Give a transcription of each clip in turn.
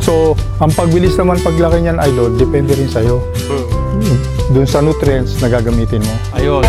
So, ang pagbilis naman paglaki niyan, idol, depende rin sa'yo. Doon sa nutrients na gagamitin mo. Ayun.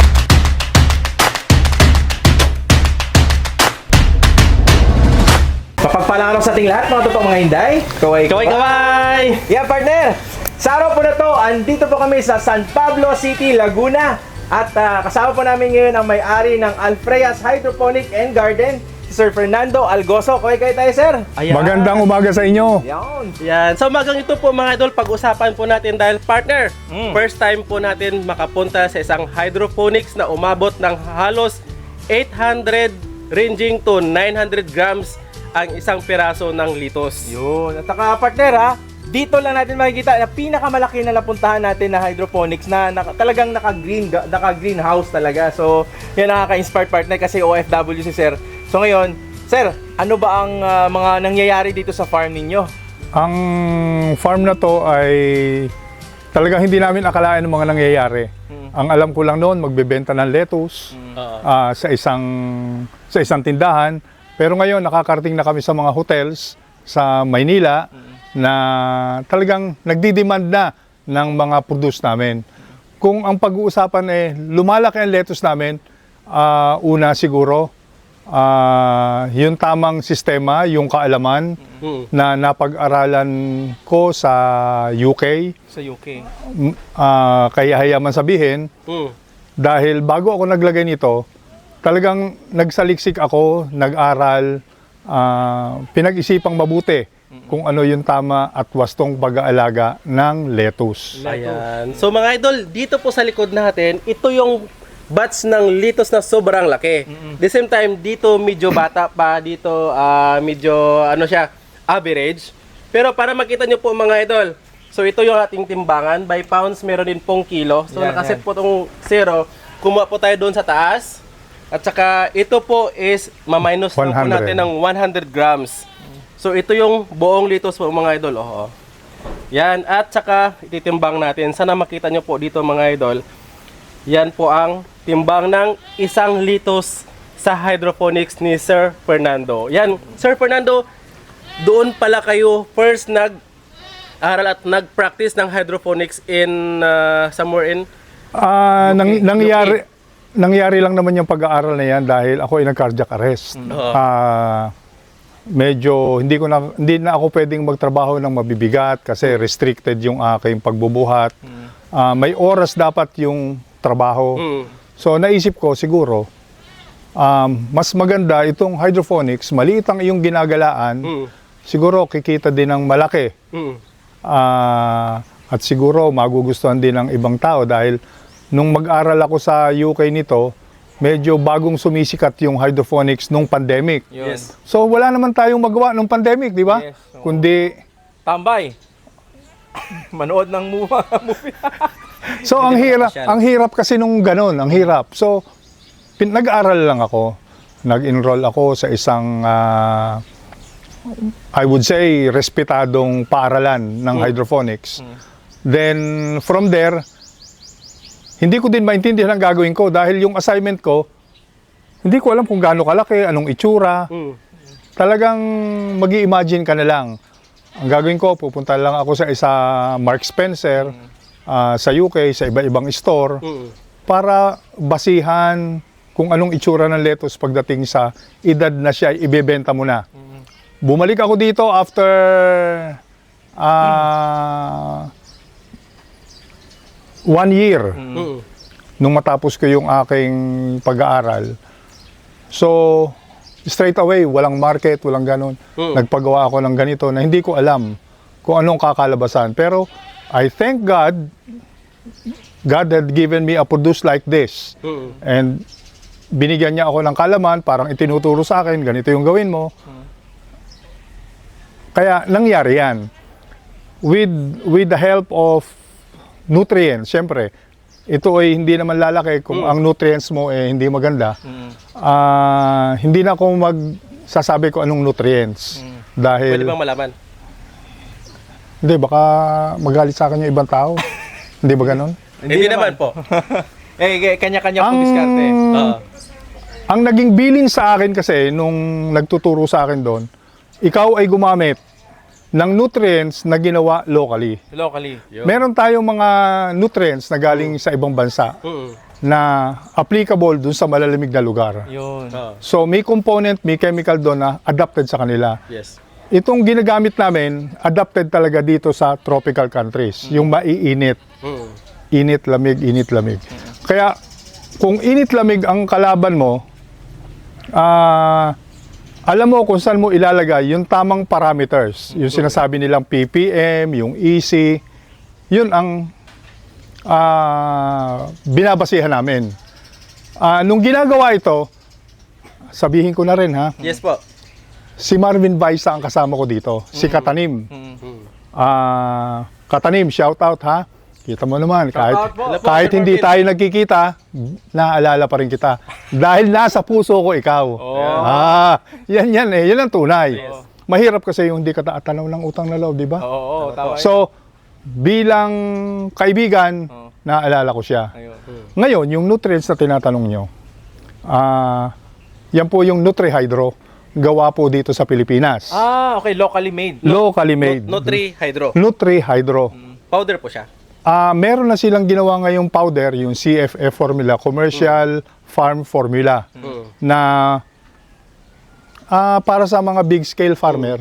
Mapagpalang araw sa ating lahat, mga totoong mga hinday. Kaway-kaway! Yeah, partner! Sa araw po na to, andito po kami sa San Pablo City, Laguna. At kasama po namin ngayon ang may-ari ng Alfreas Hydroponic and Garden, si Sir Fernando Algoso. Kaway-kaway tayo, sir. Ayan. Magandang umaga sa inyo. Yan. Yan. So magang ito po mga idol, pag-usapan po natin dahil partner, first time po natin makapunta sa isang hydroponics na umabot ng halos 800 ranging to 900 grams ang isang piraso ng litos. Yun. At saka, partner, ha, dito lang natin makikita na pinakamalaki na napuntahan natin na hydroponics na talagang naka-greenhouse talaga. So, yan nakaka-inspire, partner, kasi OFW si sir. So ngayon, sir, ano ba ang mga nangyayari dito sa farm ninyo? Ang farm na to ay talagang hindi namin akalain ng mga nangyayari. Ang alam ko lang noon, magbebenta ng lettuce sa isang tindahan. Pero ngayon, nakakarating na kami sa mga hotels sa Maynila na talagang nagdi-demand na ng mga produce namin. Kung ang pag-uusapan lumalaki ang lettuce namin, una siguro, yung tamang sistema, yung kaalaman na napag-aralan ko sa UK. Sa UK. Kaya hayaman sabihin, dahil bago ako naglagay nito, talagang nagsaliksik ako, nag-aral, pinag-isipang mabuti kung ano yung tama at wastong pag-aalaga ng lettuce. Ayan. So mga idol, dito po sa likod natin, ito yung batch ng litos na sobrang laki. The same time, dito medyo bata pa, dito medyo ano siya, average. Pero para makita nyo po mga idol, so ito yung ating timbangan. By pounds, meron din pong kilo. So nakaset po itong 0. Kumuha po tayo doon sa taas. At saka ito po is ma-minus lang po 100. natin ng 100 grams. So ito yung buong litos po mga idol. Yan. At saka ititimbang natin. Sana makita nyo po dito mga idol. Yan po ang timbang ng isang litos sa hydroponics ni Sir Fernando. Yan. Sir Fernando, doon pala kayo first nag-aral at nag-practice ng hydroponics in somewhere in Nangyari lang naman yung pag-aaral na yan dahil ako ay nag-cardiac arrest. Medyo hindi na ako pwedeng magtrabaho ng mabibigat kasi restricted yung aking pagbubuhat. May oras dapat yung trabaho. So naisip ko siguro mas maganda itong hydroponics, maliit ang iyong ginagalaan. Siguro kikita din ng malaki. At siguro magugustuhan din ng ibang tao dahil nung mag-aral ako sa UK nito, medyo bagong sumisikat yung hydroponics nung pandemic. Yes. So wala naman tayong magawa nung pandemic, di ba? Yes. Kundi Tambay. Manood ng movie. so ang hirap kasi nung ganun, ang hirap. So nag-aral lang ako. Nag-enroll ako sa isang I would say respetadong paaralan ng hydroponics. Then from there, hindi ko din maintindihan ang gagawin ko dahil yung assignment ko, hindi ko alam kung gaano kalaki, anong itsura. Talagang mag-i-imagine ka na lang. Ang gagawin ko, pupunta lang ako sa isa Mark Spencer, sa UK, sa iba-ibang store, para basihan kung anong itsura ng lettuce pagdating sa edad na siya, ibebenta mo na. Bumalik ako dito after 1 year nung matapos ko yung aking pag-aaral. So, straight away, walang market, walang ganon. Nagpagawa ako ng ganito na hindi ko alam kung anong kakalabasan. Pero, I thank God, God had given me a produce like this. And binigyan niya ako ng kalaman, parang itinuturo sa akin, ganito yung gawin mo. Kaya, nangyari yan. With the help of nutrients, siyempre, ito ay hindi naman lalaki kung ang nutrients mo hindi maganda. Hindi na ako magsasabi ko anong nutrients. Dahil, Pwede bang malaman? Hindi, baka magalit sa akin yung ibang tao. Hindi ba ganun? Hindi naman po. Kanya-kanya pong diskarte. Ang naging bilin sa akin kasi, nung nagtuturo sa akin doon, ikaw ay gumamit ng nutrients na ginawa locally. Locally. Meron tayong mga nutrients na galing sa ibang bansa na applicable dun sa malalamig na lugar. Yun. So may component, may chemical doon na adapted sa kanila. Yes. Itong ginagamit namin, adapted talaga dito sa tropical countries, yung maiinit. Init, lamig. Kaya kung init, lamig ang kalaban mo, alam mo kung saan mo ilalagay yung tamang parameters. Yung sinasabi nilang ppm, yung EC, yun ang binabasihan namin. Nung ginagawa ito, sabihin ko na rin ha, Yes po. si Marvin Baisa ang kasama ko dito, si Katanim. Katanim, shout out ha. Kita mo naman, out po. kahit hindi tayo nagkikita, naaalala pa rin kita. Dahil nasa puso ko ikaw. Yan eh, yan ang tunay. Mahirap kasi yung hindi ka tanaw ng utang na loob, di ba? Oo, tama. So, bilang kaibigan, naaalala ko siya. Ngayon, yung nutrients na tinatanong nyo, yan po yung Nutri-Hydro. Gawa po dito sa Pilipinas. Okay, locally made. Locally made. Nutri-Hydro. Nutri-Hydro. Powder po siya. Meron na silang ginawa ngayong powder, yung CFF formula, Commercial Farm Formula, na para sa mga big scale farmer,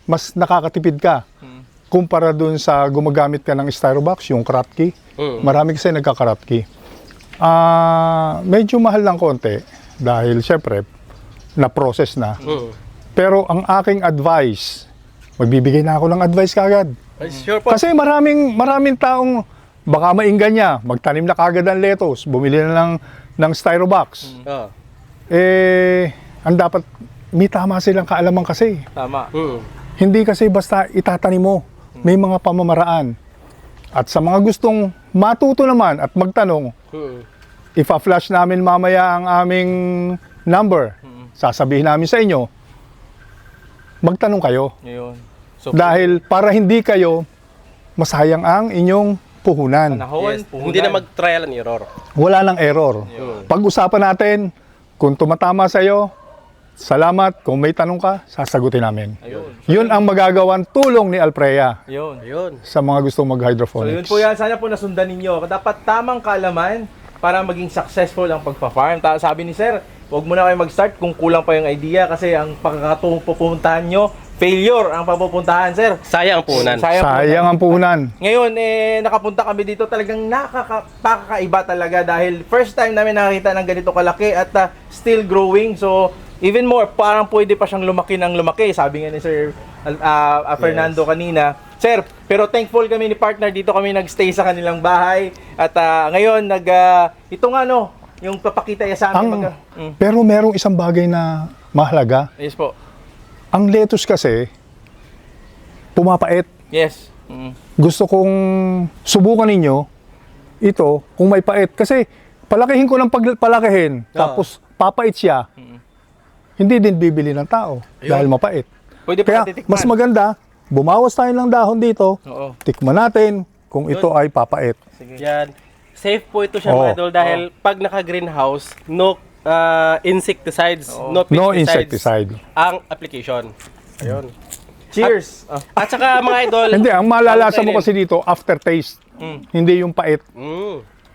mas nakakatipid ka. Kumpara dun sa gumagamit ka ng Styrobox, yung Kratky. Marami kasi nagka-Kratky. Medyo mahal lang konti dahil syempre na-process na. Pero ang aking advice, magbibigay na ako ng advice kagad. Sure po. Kasi maraming taong baka mainggan niya, magtanim na kagad ng lettuce, bumili na ng Styrobox. Ang dapat, may tama silang kaalaman kasi. Tama. Hindi kasi basta itatanim mo. May mga pamamaraan. At sa mga gustong matuto naman at magtanong, ipa-flash namin mamaya ang aming number. Sasabihin namin sa inyo, magtanong kayo. Yun. So, Dahil para hindi kayo masayang ang inyong puhunan. panahon, Yes. puhunan. Hindi na mag-trial and error. Wala nang error. Pag-usapan natin, kung tumatama sa'yo, salamat. Kung may tanong ka, sasagutin namin. Ayun. Yun ang magagawang tulong ni Alpreya Yun. Ayun. sa mga gustong So, yun mag-hydroponics. po yan. Sana po nasundan ninyo. Dapat tamang kaalaman para maging successful ang pagpa-farm. Sabi ni Sir, huwag muna kayo mag-start kung kulang pa yung idea kasi ang pagkakapupuntahan nyo, failure ang papupuntahan, Sir. Sayang punan. Sayang ang puhunan. Ngayon, nakapunta kami dito, talagang nakakaiba talaga dahil first time namin nakakita ng ganito kalaki at still growing. So, even more, parang pwede pa siyang lumaki ng lumaki. Sabi nga ni Sir Fernando kanina. Sir, pero thankful kami ni partner, dito kami nagstay sa kanilang bahay. At ngayon, ito nga no, yung papakita niya sa amin. Pero merong isang bagay na mahalaga. Yes po. Ang lettuce kasi, pumapait. Yes. Gusto kong subukan ninyo ito kung may pait. Kasi palakihin ko ng palakihin, tapos papait siya, hindi din bibili ng tao dahil mapait. Pwede Kaya pa titikman. mas maganda, bumawas tayo ng dahon dito, Oo. tikman natin kung ito ay papait. Sige. Yan. Safe po ito siya Oo. mga idol dahil pag naka-greenhouse, no insecticides, no No pesticides insecticide. ang application. Ayun. Cheers! At saka mga idol, Hindi, ang malalasa mo kainin. kasi dito, aftertaste. Hindi yung pait,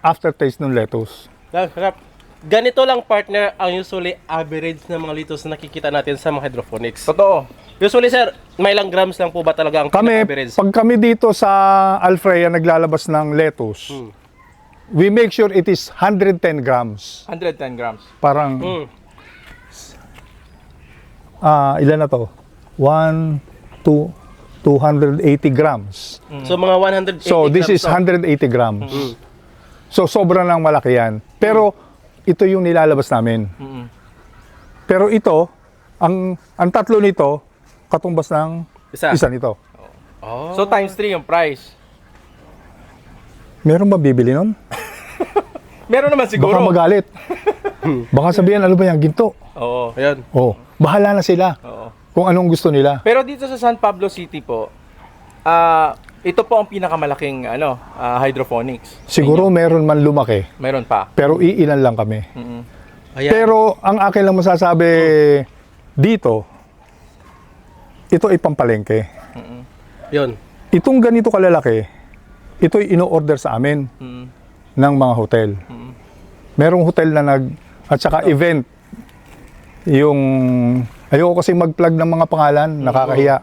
aftertaste ng lettuce. Sarap. Ganito lang partner ang usually average ng mga litos na nakikita natin sa mga hydroponics. Totoo. Usually sir, may ilang grams lang po ba talaga ang Kami, average? pag kami dito sa Alfreya naglalabas ng lettuce, we make sure it is 110 grams. 110 grams. Parang, ilan na to? 1, 2, 280 grams. So mga 180 So, this is grams 180 grams. So, sobrang lang malaki yan. Pero, ito yung nilalabas namin. Pero ito, ang tatlo nito, katumbas ng isa nito. Oh. So, times 3 yung price. Meron ba bibili nun? Meron naman siguro. Baka magalit. Baka sabihin, ano ba yan, ginto? Oo. Ayun. Oh, bahala na sila Oo. kung anong gusto nila. Pero dito sa San Pablo City po, ito po ang pinakamalaking hydroponics. Siguro meron man lumaki, Meron pa. pero iilan lang kami. Ayan. Pero ang akin lang masasabi dito, ito ay pampalengke. Yun. Itong ganito kalalaki, ito'y ino-order sa amin ng mga hotel. Merong hotel na at saka event, yung, ayoko kasi mag-plug ng mga pangalan, nakakahiya.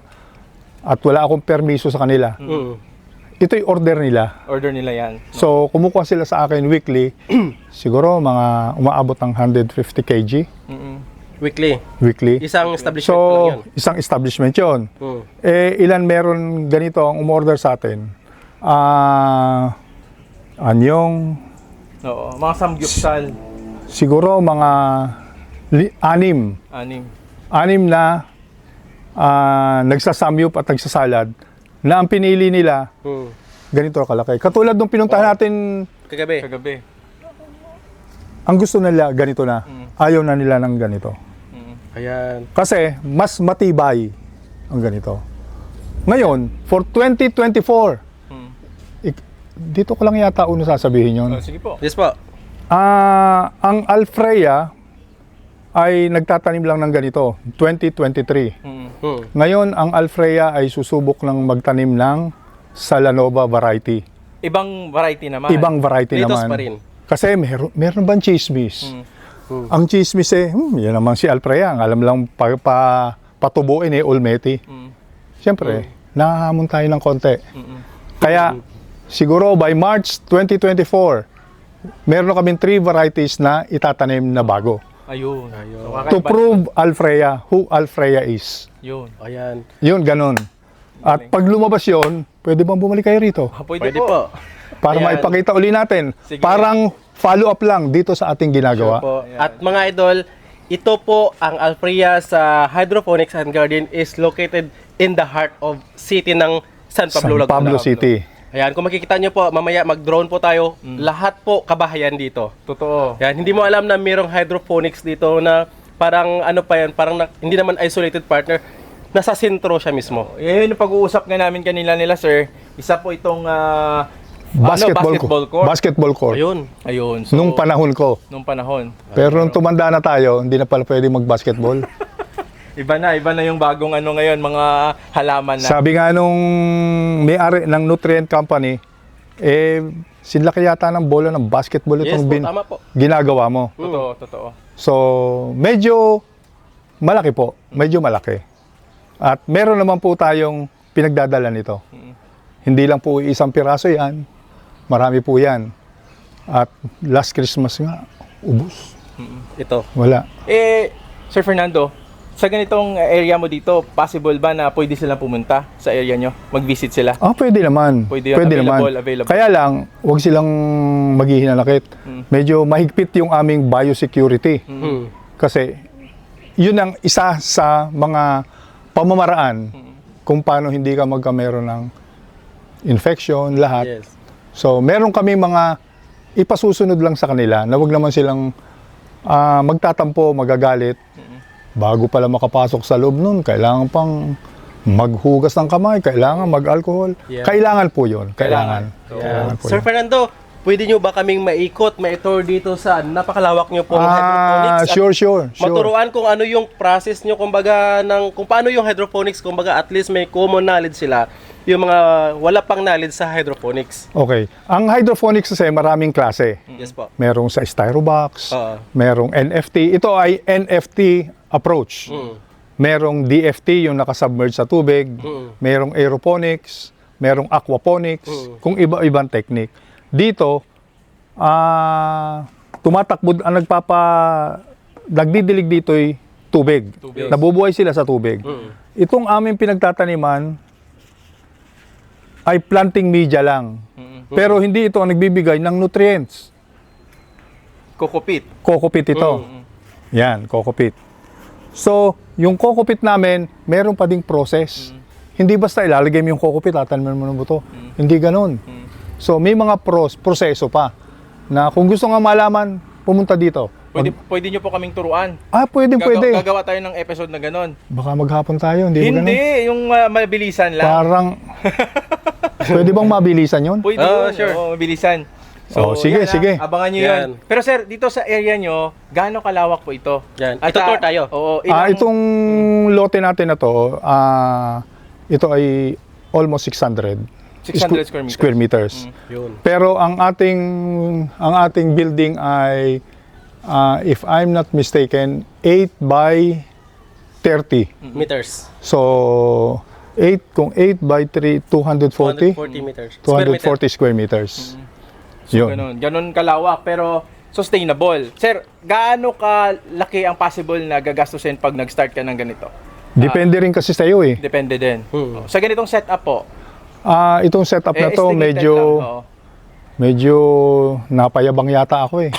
At wala akong permiso sa kanila. Ito'y order nila. Order nila yan. So, kumukuha sila sa akin weekly, siguro mga umaabot ng 150 kg Weekly. weekly. Isang establishment lang yun. So, isang establishment yun. Mm. Ilan meron ganito ang umorder sa atin? Anyong, Oo, mga samgyupsal. siguro mga 6. 6 na nagsasamyup at nagsasalad na ang pinili nila ganito kalaki. Katulad nung pinuntahan natin, Kagabi. ang gusto nila ganito na. Ayaw na nila ng ganito. Ayan. Kasi mas matibay ang ganito. Ngayon, for 2024, dito ko lang yata uno sasabihin yun. Sige po. Yes po. Ang Alfreya ay nagtatanim lang ng ganito, 2023. Ngayon, ang Alfreya ay susubok ng magtanim ng Salanova variety. Ibang variety naman. Ibang variety Litos naman. pa rin. Kasi meron bang chismis? Ang chismis yan naman si Alfreya. Ang alam lang patubuin Olmeti. Siyempre, nahahamon tayo ng konti. Kaya, siguro by March 2024, meron na kaming 3 varieties na itatanim na bago. Ayun. To prove Alfreya, who Alfreya is. Yun. Ayan. Yun, ganun. At pag lumabas yun, pwede bang bumalik kayo rito? Pwede, Pwede po. po. Para Ayan. maipakita uli natin. Sige. Parang follow-up lang dito sa ating ginagawa. Po. At mga idol, ito po ang Alfreya sa Hydroponics and Garden is located in the heart of city ng San Pablo, San Pablo Laguna. City. Ayan, kung makikita nyo po, mamaya mag-drone po tayo, lahat po kabahayan dito. Totoo. Ayan, hindi mo alam na mayroong hydroponics dito na parang ano pa yan, parang hindi naman isolated partner, nasa sentro siya mismo. Yun yung pag-uusap nga namin kanila nila, sir. Isa po itong basketball court. Basketball court. Ayun. Ayun. Nung panahon ko. Nung panahon. Pero nung tumanda na tayo, hindi na pala pwede mag-basketball. Iba na yung bagong ngayon, mga halaman na. Sabi nga nung may-ari ng Nutrient Company, sinlaki yata ng bola ng basketball Yes itong po, tama po. ginagawa mo. Totoo. So, medyo malaki po. Medyo malaki. At meron naman po tayong pinagdadala nito. Hindi lang po isang piraso yan. Marami po yan. At last Christmas nga, ubos. Ito. Wala. Sir Fernando, sa ganitong area mo dito, possible ba na pwede silang pumunta sa area nyo? Mag-visit sila? Pwede naman. Pwede yun, available. Kaya lang, huwag silang maghihinanakit. Medyo mahigpit yung aming biosecurity. Kasi, yun ang isa sa mga pamamaraan kung paano hindi ka magkamero ng infection, lahat. Yes. So, meron kami mga ipasusunod lang sa kanila na wag naman silang magtatampo, magagalit. Bago pala makapasok sa loob nun, kailangan pang maghugas ng kamay, kailangan mag-alcohol. Yeah. Kailangan po yun. Kailangan. Yeah. Kailangan po Sir yun. Fernando, pwede nyo ba kaming maikot, ma-tour dito sa napakalawak nyo pong hydroponics? At Sure. maturuan kung ano yung process nyo, kumbaga, kung paano yung hydroponics, kumbaga at least may common knowledge sila, yung mga wala pang knowledge sa hydroponics. Okay. Ang hydroponics kasi maraming klase. Yes po. Merong sa styrobox, Oo. merong NFT. Ito ay NFT approach. Merong DFT, yung nakasubmerge sa tubig. Merong aeroponics, merong aquaponics, kung iba-ibang technique. Dito, tumatakbo, nagdidilig dito ay tubig. Nabubuhay sila sa tubig. Itong aming pinagtataniman ay planting media lang. Pero hindi ito ang nagbibigay ng nutrients. Kokopit. Kokopit ito. Yan, kokopit. So, yung kokopit namin, meron pa ding process. Hindi basta ilalagay mo yung kokopit, tataniman mo ng buto. Hindi ganun. So, may mga proseso pa na kung gusto nga malaman, pumunta dito. Pwede nyo po kaming turuan. Pwede. Gagawa tayo ng episode na ganon. Baka maghapon tayo, hindi ba ganun? Hindi, yung mabilisan lang. Parang, pwede bang mabilisan yun? Pwede Oh, yun, sure. oo, mabilisan. sige, yan, sige. Abangan nyo Yan. yan. Pero sir, dito sa area nyo, gaano kalawak po ito? Yan. At, Ito tour tayo. Oo. Itong lote natin na to, ito ay almost 600 600 square meters. Yun. Pero ang ating building ay if I'm not mistaken 8 by 30. Meters. So 8 by 3 240 240 meters. Square meter. 240 square meters. So, Yun. ganun kalawak, pero sustainable. Sir, gaano kalaki ang possible na gagastusin pag nag-start ka ng ganito? Depende rin kasi sa iyo eh. Depende din. Hmm. Sa ganitong setup po, Itong setup na to estimated lang, oo. medyo napayabang yata ako eh.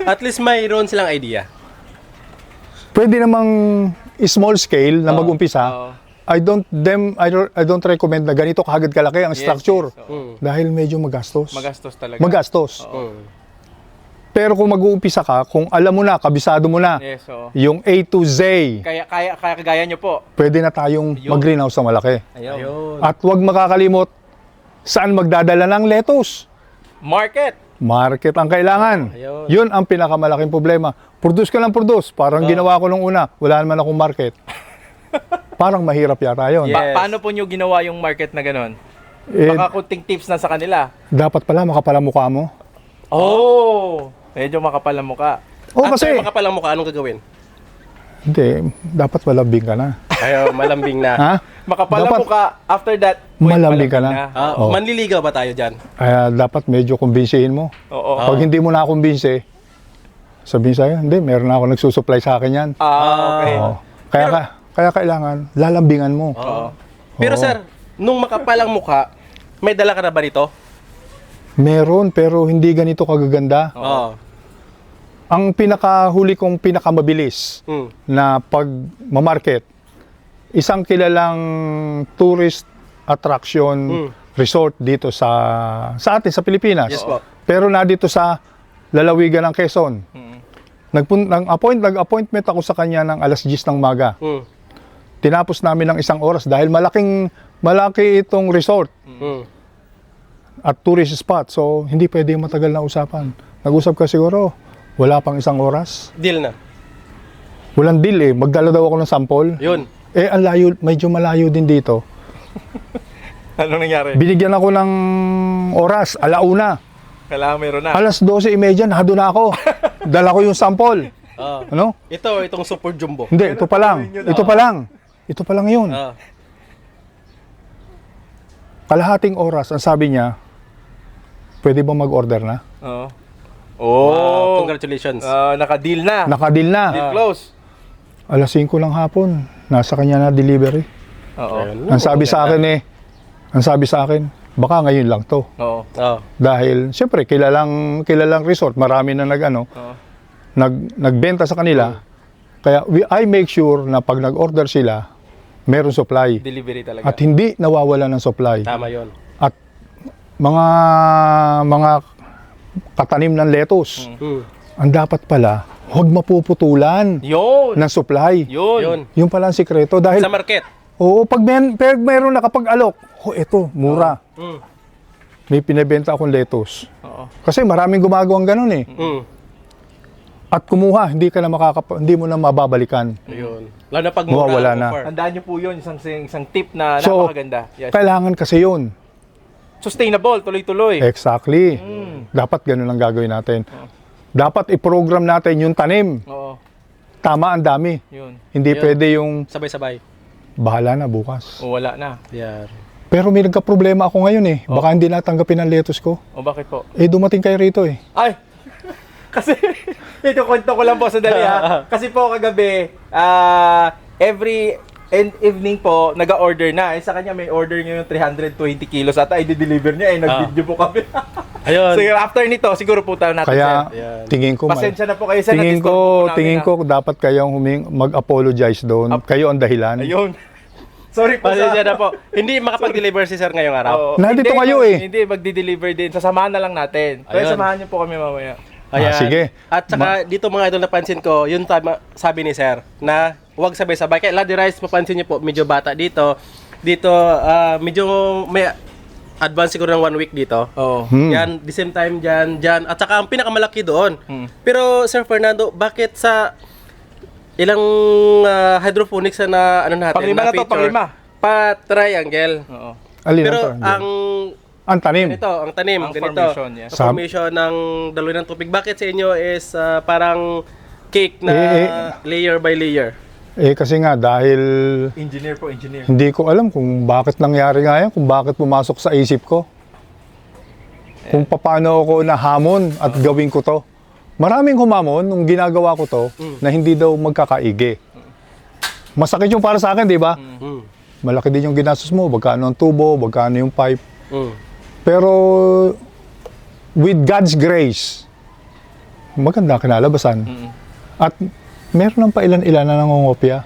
At least mayroon silang idea. Pwede namang small scale na mag-umpisa. oo. I don't recommend na ganito kahagad kalaki ang Yes, structure yes, oo. dahil medyo magastos. Magastos talaga. Magastos. Hmm. Pero kung mag-uumpisa ka, kung alam mo na, kabisado mo na, Yes, oo. yung A to Z, Kaya kagaya nyo po. pwede na tayong mag-greenhouse na malaki. Ayun. At huwag makakalimot saan magdadala ng lettuce. Market. Market ang kailangan. Ayun. Yun ang pinakamalaking problema. Produce ka lang produce. Parang ginawa ko nung una. Wala naman akong market. Parang mahirap yata yun. Yeah. Yes. Paano po nyo ginawa yung market na ganon? Eh, Baka kunting tips na sa kanila. dapat pala makapal ang mukha mo. Oh! Medyo makapal ang mukha. Oh, After kasi... makapalang mukha, anong gagawin? Hindi. Dapat malambing ka na. Ayaw, malambing na. Ha? Makapal ang Dapat mukha. After that, malambing ka na. Oh. Manliligaw ba tayo dyan? Kaya dapat medyo kumbinsihin mo. Oo. Pag hindi mo na kumbinsi, sabihin sa'yo, hindi, meron na ako nagsusupply sa akin yan. Okay. Oo. Kaya kailangan, lalambingan mo. Oo. Pero Oo. sir, nung makapalang mukha, may dala ka na ba nito? Meron, pero hindi ganito kagaganda. Oo. Ang pinakahuli kong pinakamabilis Hmm. na pag mamarket, isang kilalang tourist attraction resort dito sa atin sa Pilipinas. Yes po. Pero na dito sa lalawigan ng Quezon. Nag-appointment ako sa kanya ng alas 10 ng maga. Hmm. Tinapos namin ng 1 oras dahil malaki itong resort Hmm. at tourist spot. So, hindi pwede matagal na usapan. Nag-usap ka siguro, wala pang 1 oras. Deal na. Walang deal eh. Magdala daw ako ng sample. Yun. Eh, ang layo, medyo malayo din dito. Anong nangyari? Binigyan ako ng oras, alauna. Kailangan meron na. Alas 12:30, nado na ako. Dala ko yung sample. Ah. Ano? Itong super jumbo. Hindi, ito pa lang. Ito pa lang. Ito pa lang yun. Ah. Kalahating oras, ang sabi niya, pwede ba mag-order na? Oo. Wow, congratulations. Naka-deal na. Nakadil na. Deal close. Alas 5 lang hapon, nasa kanya na delivery. Oo. Ayun. Ang sabi sa akin, baka ngayon lang to. Oo. Oh. Dahil, siyempre, kilalang resort, marami na Oo. nagbenta sa kanila. Kaya I make sure na pag nag-order sila, meron supply. Delivery talaga. At hindi nawawala ng supply. Tama yun. At mga katanim ng lettuce, Hmm. ang dapat pala, huwag mapuputulan Yun. ng supply. Yun. Yun. Yung pala ang sikreto. Dahil, Sa market. oo, pag meron na kapag alok, eto, mura. Hmm. May pinebenta akong lettuce. Oo. Kasi maraming gumagawang ganun eh. Hmm. At kumuha, hindi mo na mababalikan. Ayun. Lalo na pag mura Mawawala ang na. offer. Tandaan niyo po yun, isang tip na So, napakaganda. Yes. Kailangan kasi yun. Sustainable, tuloy-tuloy. Exactly. Dapat ganun ang gagawin natin. Dapat i-program natin yung tanim. Oo. Tama, ang dami. Yun. Hindi Yun. pwede yung Sabay-sabay. bahala na bukas. O wala na. Yan. Pero may nagka-problema ako ngayon eh. Baka hindi natanggapin ang lettuce ko. O bakit po? Eh, dumating kayo rito eh. Ay! Kasi, ito kwento ko lang po sandali ha. Kasi po kagabi, every evening po, nag-order na. Eh, sa kanya may order niyo yung 320 kilos ata, i-deliver niya. Eh, nag-video po kami. Ayun. So, after nito, siguro po tayo natin, Kaya, sir. Ayan. tingin ko, Pasensya na po kayo, sir. tingin na-disturb po namin, tingin ha. ko dapat kayong mag-apologize doon. Kayo ang dahilan. Ayun. Sorry po Pasensya na po. Hindi makapag-deliver si sir ngayong araw. Oo. Nandito Hindi, kayo eh. Hindi, magdi-deliver din. Sasamahan na lang natin. Kaya Ayun. samahan niyo po kami mamaya. Ayan. sige. At saka dito mga idol napansin ko, yun sabi ni sir, na huwag sabay-sabay. Kaya Ladi Rice, mapansin niyo po, medyo bata dito. Dito, medyo may advance siguro ng 1 week dito. Oo. Yan, the same time dyan. At saka ang pinakamalaki doon. Pero Sir Fernando, bakit sa ilang hydroponics na ano natin? Panglima na to, feature, panglima. Pa-triangle. Oo. Alin Pero ang ang tanim. ganito, ang tanim, Ang ganito. formation, yes. Ang formation ng daloy ng tubig. Bakit sa inyo is parang cake na layer by layer? Kasi nga dahil Engineer po, engineer. hindi ko alam kung bakit nangyari nga yan, kung bakit pumasok sa isip ko. Kung paano ako nahamon at gawin ko to. Maraming humamon nung ginagawa ko to na hindi daw magkakaigi. Masakit yung para sa akin, di ba? Malaki din yung ginastos mo, magkano ang tubo, magkano yung pipe. Pero with God's grace, maganda kinalabasan. At meron ng pailan-ilan na nangongopya.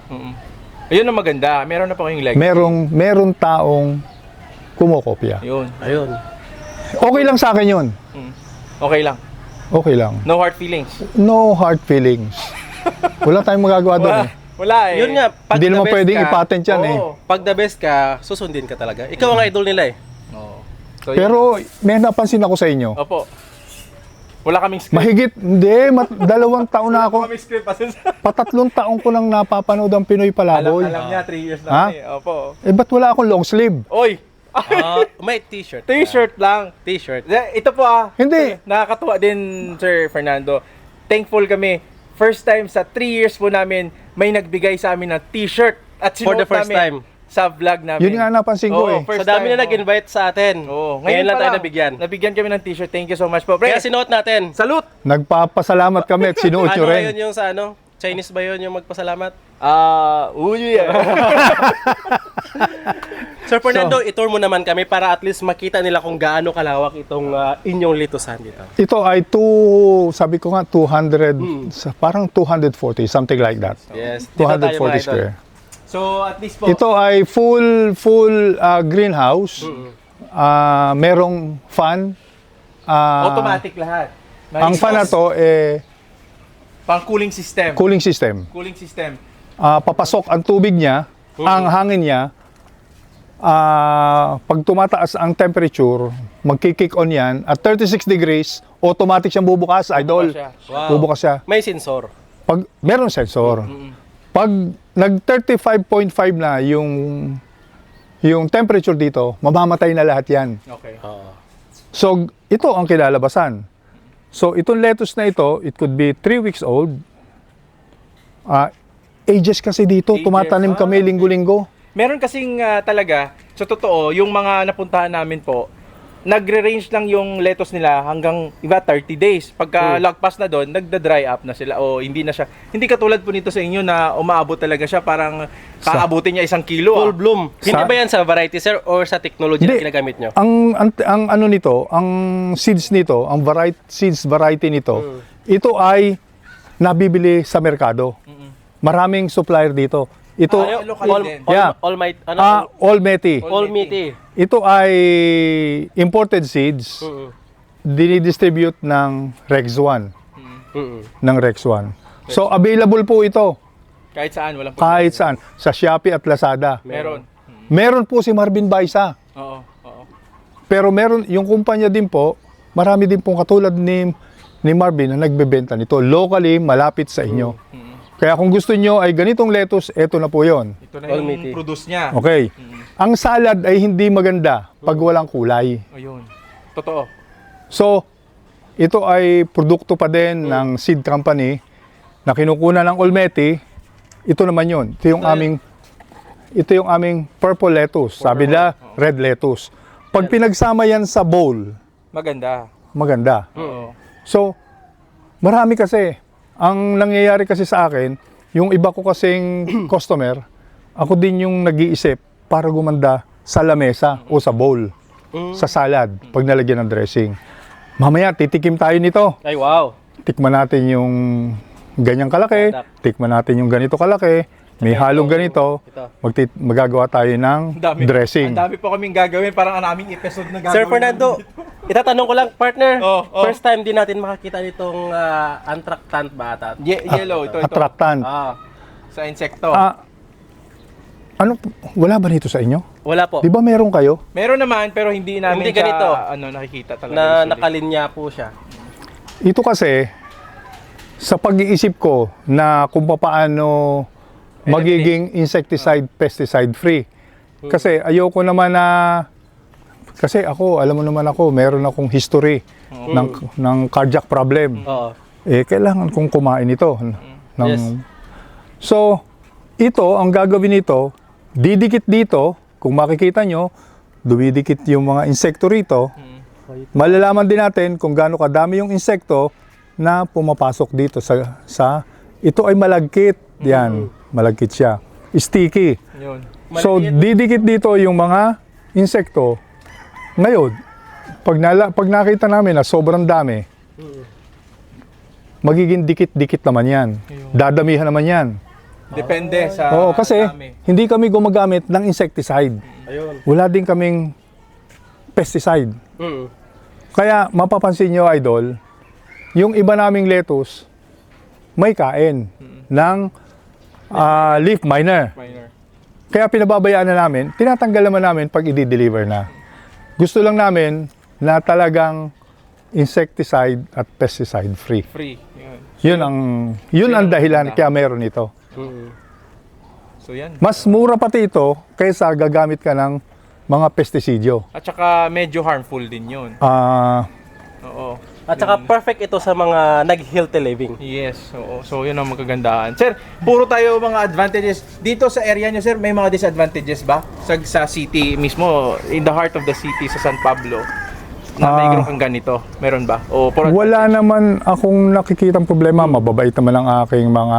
Ayun ang maganda. Meron na po kayong leg. Meron taong kumokopya. Yun. Ayun. Okay lang sa akin yun. Okay lang. Okay lang. No hard feelings. No hard feelings. Wala tayong magagawa doon eh. Wala eh. Yun nga, pag Hindi the naman best pwedeng ka, ipatent yan eh. Oo. pag the best ka, susundin ka talaga. Ikaw ang idol nila eh. Oo. So, Pero may napansin ako sa inyo. Opo. Wala kaming script. Mahigit, hindi, 2 taon na Wala ako. kaming script. Pa3 taon ko lang napapanood ang Pinoy Palaboy. Alam niya, 3 years Ha? na eh. Opo. Ba't wala akong long sleeve? Oy! May t-shirt. T-shirt lang. T-shirt. Ito po Hindi. Nakakatuwa din, Sir Fernando. Thankful kami. First time sa 3 years po namin, may nagbigay sa amin ng t-shirt. At For the sinuot first namin time. sa vlog namin. Yun nga napansin ko eh. first So dami time, na nag-invite sa atin. Ngayon lang pa tayo nabigyan. Nabigyan kami ng t-shirt. Thank you so much po. Pre, Kaya sinuot natin. salute! Nagpapasalamat kami at sinuot nyo Ano rin. ngayon yung sa ano? Chinese ba yun yung magpasalamat? Uy, Sir Fernando, itur mo naman kami para at least makita nila kung gaano kalawak itong inyong litusan dito. Ito ay sabi ko nga 200, parang 240, something like that. Yes. Dito tayo, mga 240 idol. square. So, at least po. Ito ay full greenhouse. Merong fan. Automatic lahat. Ang fan na to Pang cooling system. cooling system. Cooling system. Papasok ang tubig niya, ang hangin niya. Pag tumataas ang temperature, magki-kick on yan. At 36 degrees, automatic siyang bubukas, idol. siya. Wow. Bubukas siya. May sensor. Pag meron sensor. Pag nag 35.5 na yung temperature dito, mamamatay na lahat yan. Okay. So, ito ang kilalabasan. So, itong lettuce na ito, it could be 3 weeks old. Ages kasi dito, Ages. tumatanim kami linggo-linggo. Meron kasing talaga, sa totoo, yung mga napuntahan namin po, nagre-range lang yung lettuce nila hanggang iba 30 days. Pagka lagpas na doon, nagda-dry up na sila o hindi na siya. Hindi katulad po nito sa inyo na umaabot talaga siya, parang kaabutin niya 1 kilo. Full bloom. Hindi ba yan sa variety, sir, or sa technology na Hindi. ginagamit nyo? Ang ano nito, ang seeds nito, ang seeds variety nito, ito ay nabibili sa merkado. Maraming supplier dito. Ito, local din. Yeah. Almaty. Almaty. Ito ay imported seeds, dinidistribute ng Rex 1. Ng Rex 1. So, available po ito Kahit saan, walang kahit saan. Sa Shopee at Lazada. Meron. Meron po si Marvin Baisa. Oo. Pero meron, yung kumpanya din po, marami din pong katulad ni Marvin na nagbebenta nito. Locally, malapit sa inyo. Kaya kung gusto nyo ay ganitong lettuce, eto na po yon. Ito na yung Almaty. produce niya. Okay. Ang salad ay hindi maganda pag walang kulay. Ayun. Totoo. So, ito ay produkto pa din ng seed company na kinukuha ng Almaty. Ito naman yon. Ito yung aming purple lettuce. Sabi nila, red lettuce. Pag pinagsama yan sa bowl, Maganda. maganda. Oo. So, marami kasi. Ang nangyayari kasi sa akin, yung iba ko kasing customer, ako din yung nag-iisip para gumanda sa lamesa o sa bowl, sa salad, pag nalagyan ng dressing. Mamaya, titikim tayo nito. Ay, wow. Tikman natin yung ganyang kalaki, tikman natin yung ganito kalaki, may halong ganito, magagawa tayo ng dressing. Ang dami po kaming gagawin, parang ang aming episode na gagawin. Sir Fernando, itatanong ko lang, partner. Oh. First time din natin makakita nitong antractant ba ata? Yellow, ito. Attractant. Ah. Sa insekto. Ano, wala ba nito sa inyo? Wala po. Di ba meron kayo? Meron naman, pero hindi namin Hindi ganito. nakikita talaga. Na usually. nakalinya po siya. Ito kasi, sa pag-iisip ko na kung paano magiging insecticide, pesticide free. Kasi ayoko naman na, kasi ako, alam mo naman ako, meron akong history ng cardiac problem. Oo. Kailangan kong kumain ito. Yes. So, ito, ang gagawin nito, didikit dito, kung makikita nyo, dumidikit yung mga insekto rito. Malalaman din natin kung gaano kadami yung insekto na pumapasok dito sa ito ay malagkit. Yan, malagkit siya. Sticky. Yun. So, didikit dito yung mga insekto. Ngayon, pag nakita namin na sobrang dami, magiging dikit-dikit naman yan. Dadamihan naman yan. Depende sa Oo, kasi dami. hindi kami gumagamit ng insecticide. Ayun. Wala din kaming pesticide. Mm. Kaya mapapansin nyo, idol, yung iba naming lettuce, may kain ng leaf miner. Minor. Kaya pinababayaan na namin, tinatanggal naman namin pag i-deliver na. Gusto lang namin na talagang insecticide at pesticide free. Free. Yun. Yun ang dahilan kaya meron ito. Mm. So yan. Mas mura pati ito kaysa gagamit ka ng mga pestisidyo. At saka medyo harmful din yun. Oo. At saka perfect ito sa mga nag-healthy living. Yes, oo. So yun ang magagandaan. Sir, puro tayo mga advantages. Dito sa area nyo, sir, may mga disadvantages ba? Sa city mismo, in the heart of the city, sa San Pablo, na mayroon kang ganito? Meron ba? O puro Wala naman akong nakikitang problema. Mababait naman ang aking mga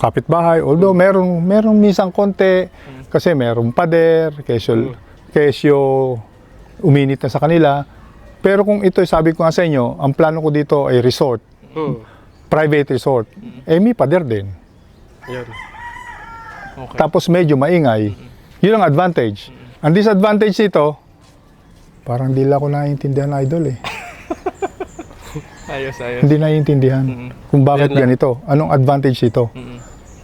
kapitbahay. Although merong minsan konti kasi merong pader, kesyo uminit na sa kanila. Pero kung ito, sabi ko nga sa inyo, ang plano ko dito ay resort, private resort. May pader din. Ayun. Okay. Tapos medyo maingay. Yun ang advantage. Ang disadvantage nito, parang di lang ako naiintindihan, idol eh. Ayos. Hindi naiintindihan kung bakit Yan lang. ganito. Anong advantage ito?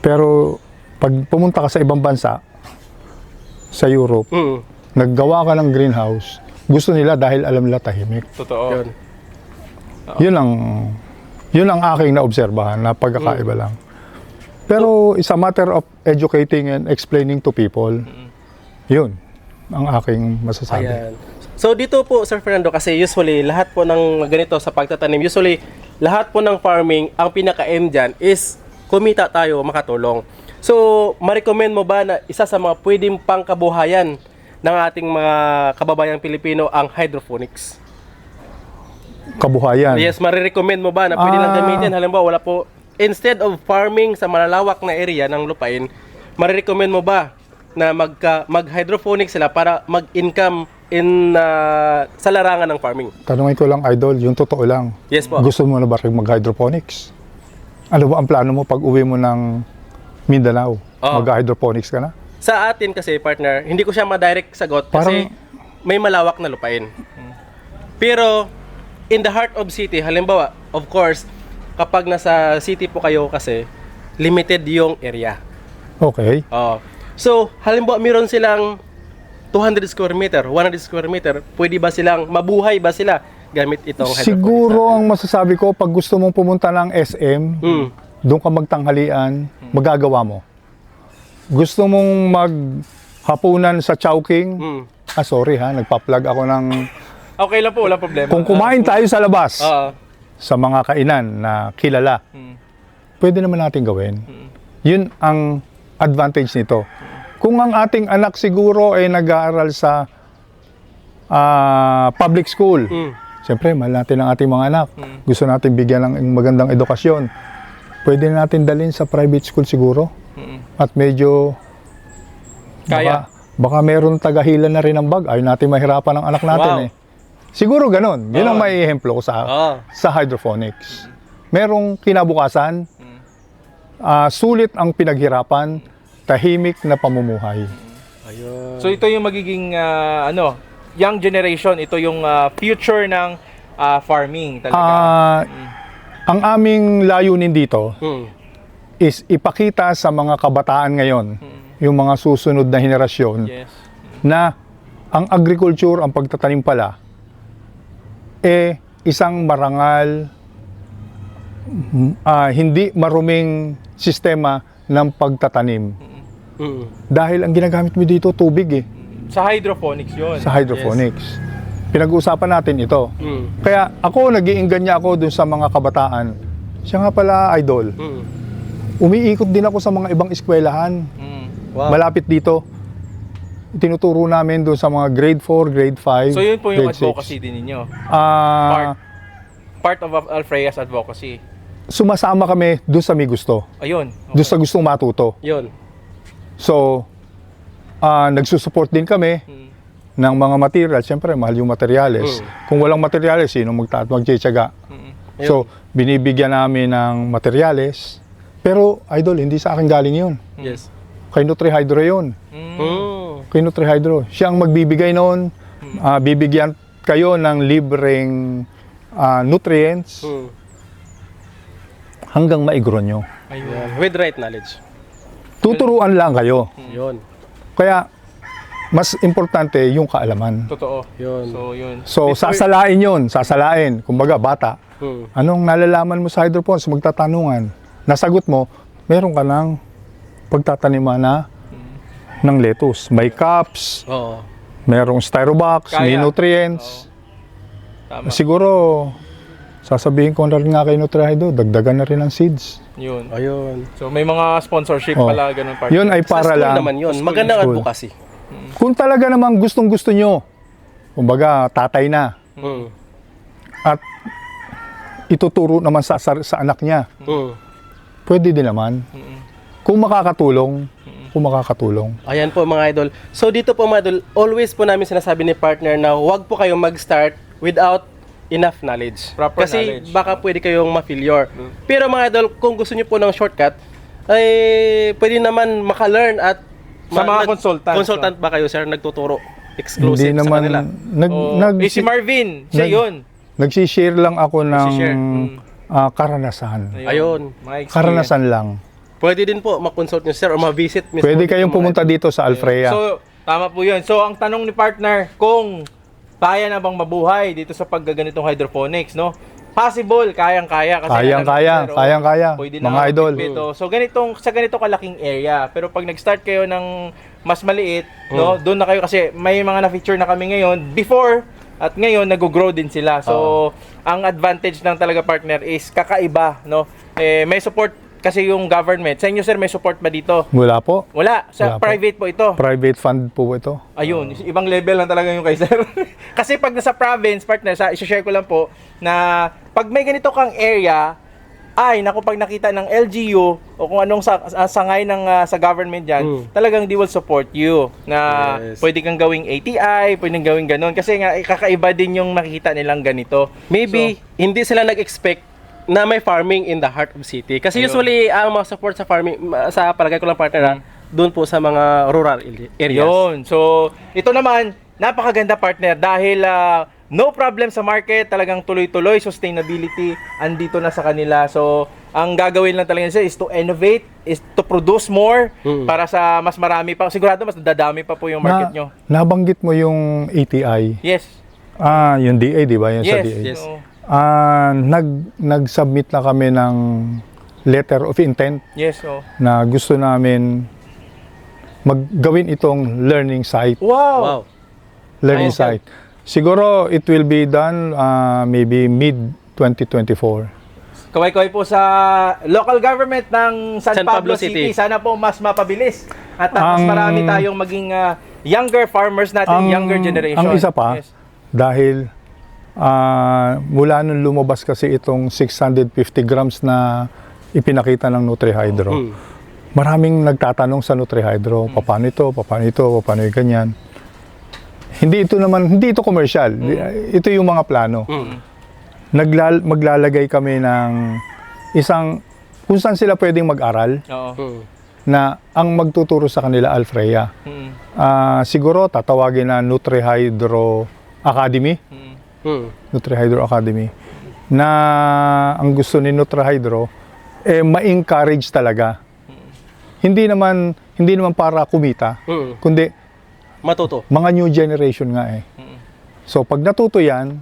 Pero pag pumunta ka sa ibang bansa, sa Europe, Mm. naggawa ka ng greenhouse, gusto nila dahil alam nila tahimik. Totoo. Yun. Yun ang aking naobserbahan na pagkakaiba lang. Pero it's a matter of educating and explaining to people. Yun ang aking masasabi. Ayan. So dito po, Sir Fernando, kasi usually lahat po ng ganito sa pagtatanim, usually lahat po ng farming, ang pinaka-aim dyan is kumita tayo, makatulong. So, ma-recommend mo ba na isa sa mga pwedeng pangkabuhayan ng ating mga kababayang Pilipino ang hydroponics? Kabuhayan. Yes, marirecommend mo ba na pwede lang gamitin? Halimbawa, wala po, instead of farming sa malalawak na area ng lupain, marirecommend mo ba na mag-hydroponics sila para mag-income sa larangan ng farming? Tanungin ko lang, idol, yung totoo lang. Yes po. Gusto mo na ba rin mag-hydroponics? Ano ba ang plano mo pag uwi mo ng Mindanao? Mag-hydroponics ka na? Sa atin kasi, partner, hindi ko siya ma-direct sagot kasi may malawak na lupain. Pero, in the heart of city, halimbawa, of course, kapag nasa city po kayo kasi, limited yung area. Okay. So, halimbawa, meron silang 200 square meter, 100 square meter, pwede ba silang, mabuhay ba sila gamit itong hydroponics? Siguro ang masasabi ko, pag gusto mong pumunta ng SM, doon ka magtanghalian, magagawa mo. Gusto mong maghapunan sa Chowking, sorry ha, nagpa-plug ako ng... Okay lang po, wala problema. Kung kumain tayo sa labas, Oo. sa mga kainan na kilala, pwede naman natin gawin. Yun ang advantage nito. Kung ang ating anak siguro ay nag-aaral sa public school, siyempre, mahal natin ang ating mga anak. Gusto natin bigyan ng magandang edukasyon. Pwede natin dalhin sa private school siguro. At medyo Kaya. baka meron tagahilan na rin ng bag. Ayaw natin mahirapan ang anak natin Wow. eh. Siguro ganun. Yun ang maiihemplo ko sa hydroponics. Merong kinabukasan, sulit ang pinaghirapan, tahimik na pamumuhay. Ayun. So ito yung magiging young generation, ito yung future ng farming talaga. Ang aming layunin dito Hmm. is ipakita sa mga kabataan ngayon yung mga susunod na henerasyon Yes. na ang agriculture, ang pagtatanim pala, isang marangal, hindi maruming sistema ng pagtatanim. Dahil ang ginagamit mo dito, tubig Sa hydroponics yun. sa hydroponics. Pinag-uusapan natin ito. Mm. Kaya ako, nag-iinggan ako dun sa mga kabataan. Siya nga pala, idol. Mm. Umiikot din ako sa mga ibang eskwelahan. Wow. Malapit dito. Tinuturo namin doon sa mga grade 4, grade 5, So yun po yung grade 6. advocacy din ninyo. Ah, Part of Alfreya's advocacy. sumasama kami doon sa may gusto. Ayun. Doon sa gustong matuto. Yun. So, nagsusupport din kami ng mga material. Siyempre, mahal yung materyales. Kung walang materyales, sino magtitiyaga? So, binibigyan namin ng materyales. Pero, idol, hindi sa akin galing yun. Yes. Kay NutriHydro yun. Kay NutriHydro. Siya ang magbibigay noon. Bibigyan kayo ng libreng nutrients hanggang maigrow nyo. Ayun. With right knowledge. Tuturuan lang kayo. Yun. Kaya, mas importante yung kaalaman. Totoo. Yun. So yun. So, sasalain yun. Sasalain. Kumbaga, bata. Anong nalalaman mo sa hydroponics? Magtatanungan. Nasagot mo, meron ka ng pagtataniman na ng lettuce. May cups, Oo. merong styrobox, may Kaya. nutrients. Tama. Siguro, sasabihin ko na rin nga kay NutriHydro, dagdagan na rin ang seeds. Yun. Ayun. So may mga sponsorship Oh. pala, ganun part. Yun ay Sa para school lang. naman yun. Sa school. Magandang School. advocacy. Kung talaga namang gustong-gusto nyo, kumbaga tatay na, at ituturo naman sa anak niya, pwede din naman. Kung makakatulong, Ayan po mga idol. So dito po mga idol, always po namin sinasabi ni partner na huwag po kayong mag-start without enough knowledge. Proper Kasi knowledge. baka pwede kayong ma-failure. Pero mga idol, kung gusto niyo po ng shortcut, ay pwede naman maka-learn at Sa mga consultants, Consultant ba kayo sir, nagtuturo exclusive hindi sa naman, kanila? Si Marvin, siya yun. nagsishare lang ako ng Nagsishare. karanasan. Ayun. Mga experience. Karanasan lang. Pwede din po ma-consult niyo sir o ma-visit mismo. Pwede kayong yung mga pumunta dito sa Alfreya. So, tama po yun. So, ang tanong ni partner, kung kaya na bang mabuhay dito sa paggaganitong hydroponics, no? Possible, kayang-kaya. Kasi Kayang-kaya, alam mo, kayang-kaya, pwede mga na idol. magpipito. So, sa ganito kalaking area. Pero pag nag-start kayo ng mas maliit, no? Doon na kayo kasi may mga na-feature na kami ngayon. Before, at ngayon, nag-grow din sila. So, ang advantage ng talaga partner is kakaiba, no? May support kasi yung government. Sa inyo, sir, may support ba dito? Wala po. Wala. Sa Wala po. private po ito. Private fund po ito. Ayun, ibang level lang talaga yung kay sir. Kasi pag nasa province, partner, i-share ko lang po, na pag may ganito kang area, ay, naku, pag nakita ng LGU o kung anong sangay ng sa government dyan, talagang they will support you. Na Yes. pwede kang gawing ATI, pwede kang gawing ganun. Kasi nga, kakaiba din yung makikita nilang ganito. Maybe hindi sila nag-expect na may farming in the heart of city. Kasi Ayun. usually ang mga support sa farming sa palagay ko lang partner doon po sa mga rural areas. Yun. So, ito naman, napakaganda partner dahil no problem sa market, talagang tuloy-tuloy, sustainability, andito na sa kanila. So, ang gagawin lang talaga nila is to innovate, is to produce more para sa mas marami pa. Sigurado mas dadami pa po yung market nyo. Nabanggit mo yung ATI. Yes. Yung DA, di ba? Yung sa Yes. DA. Yes. So, Nag-submit na kami ng letter of intent yes. So. na gusto namin maggawin itong learning site. Wow. Wow. Learning Ayos site. Siguro it will be done maybe mid 2024. Kaway-kaway po sa local government ng San Pablo City. City. Sana po mas mapabilis at mas marami tayong maging younger farmers natin, younger generation. Ang isa pa, Yes. dahil mula nung lumabas kasi itong 650 grams na ipinakita ng NutriHydro, maraming nagtatanong sa NutriHydro, paano ito, paano yung ganyan. Hindi ito commercial. Ito yung mga plano. Maglalagay kami ng kung saan sila pwedeng mag-aral, Oo. na ang magtuturo sa kanila Alfreya. Siguro tatawagin na NutriHydro Academy. NutriHydro Academy. Na ang gusto ni NutriHydro ma-encourage talaga. Hindi naman hindi naman para kumita, kundi Matuto. mga new generation nga eh. So pag natuto yan,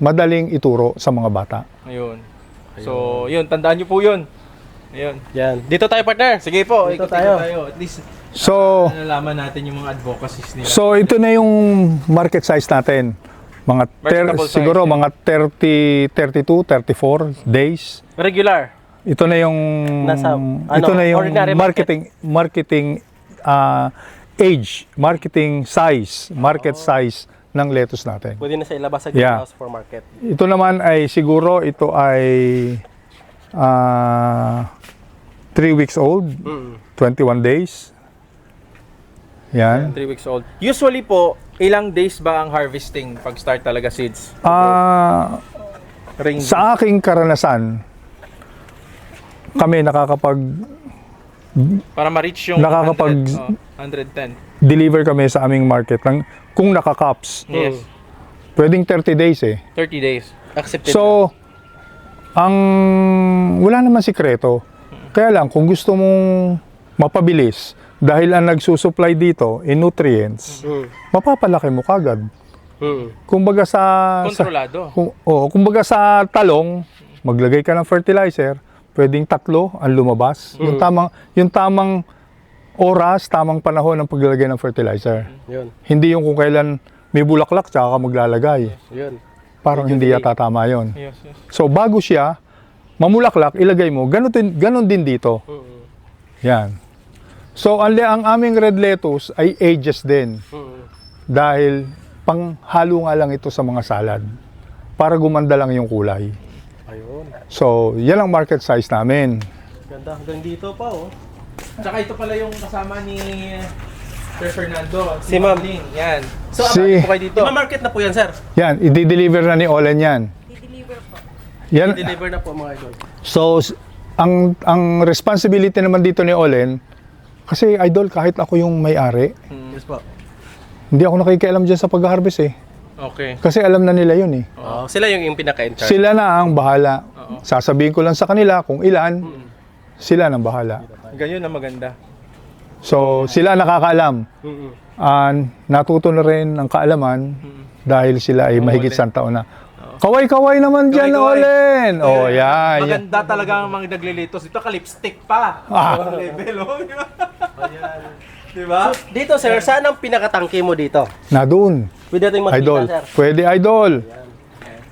madaling ituro sa mga bata. Ayun. So, yun, tandaan nyo po yun. Ayun. Yan. Dito tayo, partner. Sige po, Dito ikot tayo. tayo. At least, So, nalaman natin yung mga advocacies nila. so ito na yung market size natin. Mga Marketable size, siguro yeah. mga 30, 32, 34 days. Regular. Ito na yung ito na yung ordinary marketing age, marketing size, market size ng lettuce natin. Pwede na sa ilabas sa Yeah. greenhouse for market. Ito naman ay siguro ito ay 3 weeks old, 21 days. Yan. 3 weeks old. Usually po, ilang days ba ang harvesting pag start talaga seeds? Range. Sa aking karanasan, kami nakakapag Para ma-reach yung Nakakapag- 110. deliver kami sa aming market ng kung naka-cups. Yes. Pwedeng 30 days eh. 30 days. Accepted na. So, wala naman sikreto. Kaya lang, kung gusto mong mapabilis, dahil ang nagsusupply dito in nutrients, mapapalaki mo kagad. Kumbaga Kontrolado. kumbaga sa talong, maglagay ka ng fertilizer, pwedeng 3 ang lumabas. Yung tamang oras, tamang panahon ng paglalagay ng fertilizer. Yun. Hindi yung kung kailan may bulaklak tsaka ka maglalagay. Yun. Parang hindi yata tama yon. Yes, yes. So bago siya mamulaklak, ilagay mo. Ganon din dito. Yan. So ang aming red lettuce ay ages din. Dahil panghalo nga lang ito sa mga salad. Para gumanda lang yung kulay. Ayun. So yan ang market size namin. Ganda. Hanggang dito pa, oh. Tsaka ito pala yung kasama ni Sir Fernando. Si Ma'am. Ling. Yan. So, Si- po kayo dito. Ma-market na po yan, sir. Yan, i-deliver na ni Olen yan. I-deliver po. Yan. Deliver na po, mga idol. So ang responsibility naman dito ni Olen, kasi idol kahit ako yung may-ari, Yes po. hindi ako nakikialam dyan sa pag-harvest eh. Okay. Kasi alam na nila yun eh. Oh, sila yung pinaka-in-charge. Sila na ang bahala. Sasabihin ko lang sa kanila kung ilan, sila nang bahala. Ganyan na maganda. So, sila nakakaalam. Natuto na rin ng kaalaman dahil sila ay mahigit Olen. 100 taon na. Kaway-kaway naman dyan, Kaway-kaway. Olen! Oh, yeah. Maganda talaga ang mga naglilitos. Dito ka lipstick pa. Level, oh. Diba? Dito, sir, saan ang pinakatangke mo dito? Na doon. Pwede natin makita, Idol. sir. Pwede, idol.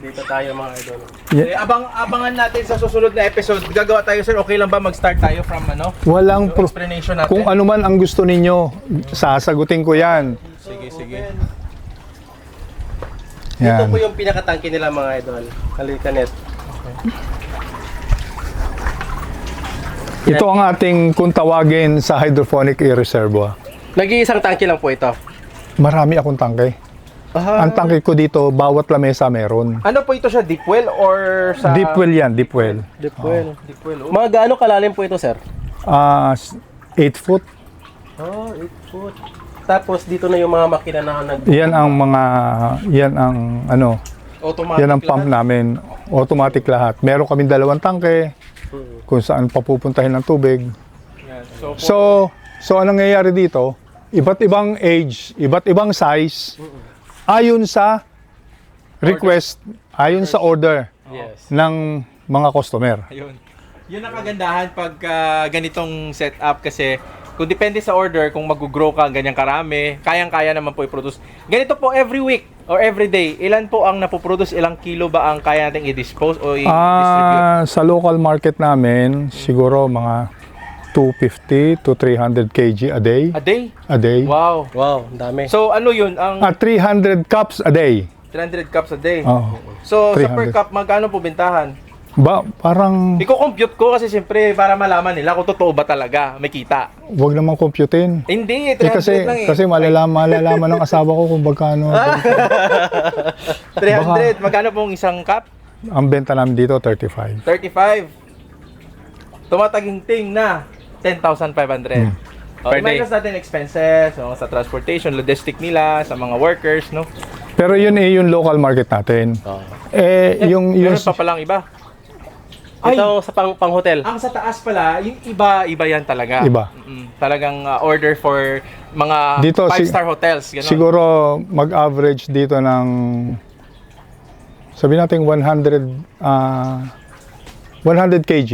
Dito tayo, mga idol. Eh, abangan natin sa susunod na episode. Gagawa tayo, sir. Okay lang ba mag-start tayo from ano? Walang Yung pro- explanation natin. Kung ano man ang gusto ninyo, sasagutin ko yan. Sige, sige. Dito po Yan. yung pinakatangke nila, mga idol. Halika net. Ito ang ating kung tawagin sa hydroponic reservoir. Nag-iisang tangke lang po ito. Marami akong tangke. Ang tangke ko dito, bawat lamesa meron. Ano po ito siya? Deep well or sa... Deep well yan, deep well. Deep well. Deep well, oh. Mga gaano kalalim po ito, sir? 8 foot. Oh, 8 foot. Tapos dito na yung mga makina na Yan ang Automatic yan ang pump lahat. namin. Automatic lahat. Meron kaming 2 tangke kung saan papupuntahin ng tubig. Yan. So anong nangyayari dito? Iba't ibang age, iba't ibang size, ayon sa request, ayon sa order Yes. ng mga customer. Ayun. Yun ang kagandahan pag ganitong setup kasi kung depende sa order, kung mag-grow ka ganyang karami, kayang-kaya naman po i-produce. Ganito po every week or every day, ilan po ang napoproduce, ilang kilo ba ang kaya nating i-dispose o i-distribute? Sa local market namin, siguro mga 250 to 300 kg a day. A day? A day. Wow. Wow, ang dami. So ano yun? Ang 300 cups a day. 300 cups a day. Oh. So sa per 300. cup, magkano po bentahan? Parang Iko-compute ko kasi siyempre para malaman nila kung totoo ba talaga may kita. wag namang computein. Hindi, 300 Kasi lang eh. kasi malalaman ng asawa ko kung magkano. 300. Magkano pong isang cup? Ang benta namin dito 35. 35. Tumataginting na 10,500. Per day. Minus natin expenses, so, sa transportation, logistic nila, sa mga workers, no? Pero yun yung local market natin. Oh. Yung Meron pa palang iba. Ay! Ito sa pang-hotel. Ang sa taas pala, yung iba yan talaga. Iba. Talagang order for mga Dito, 5-star hotels. Ganon. Siguro mag-average dito ng sabi natin 100 kg.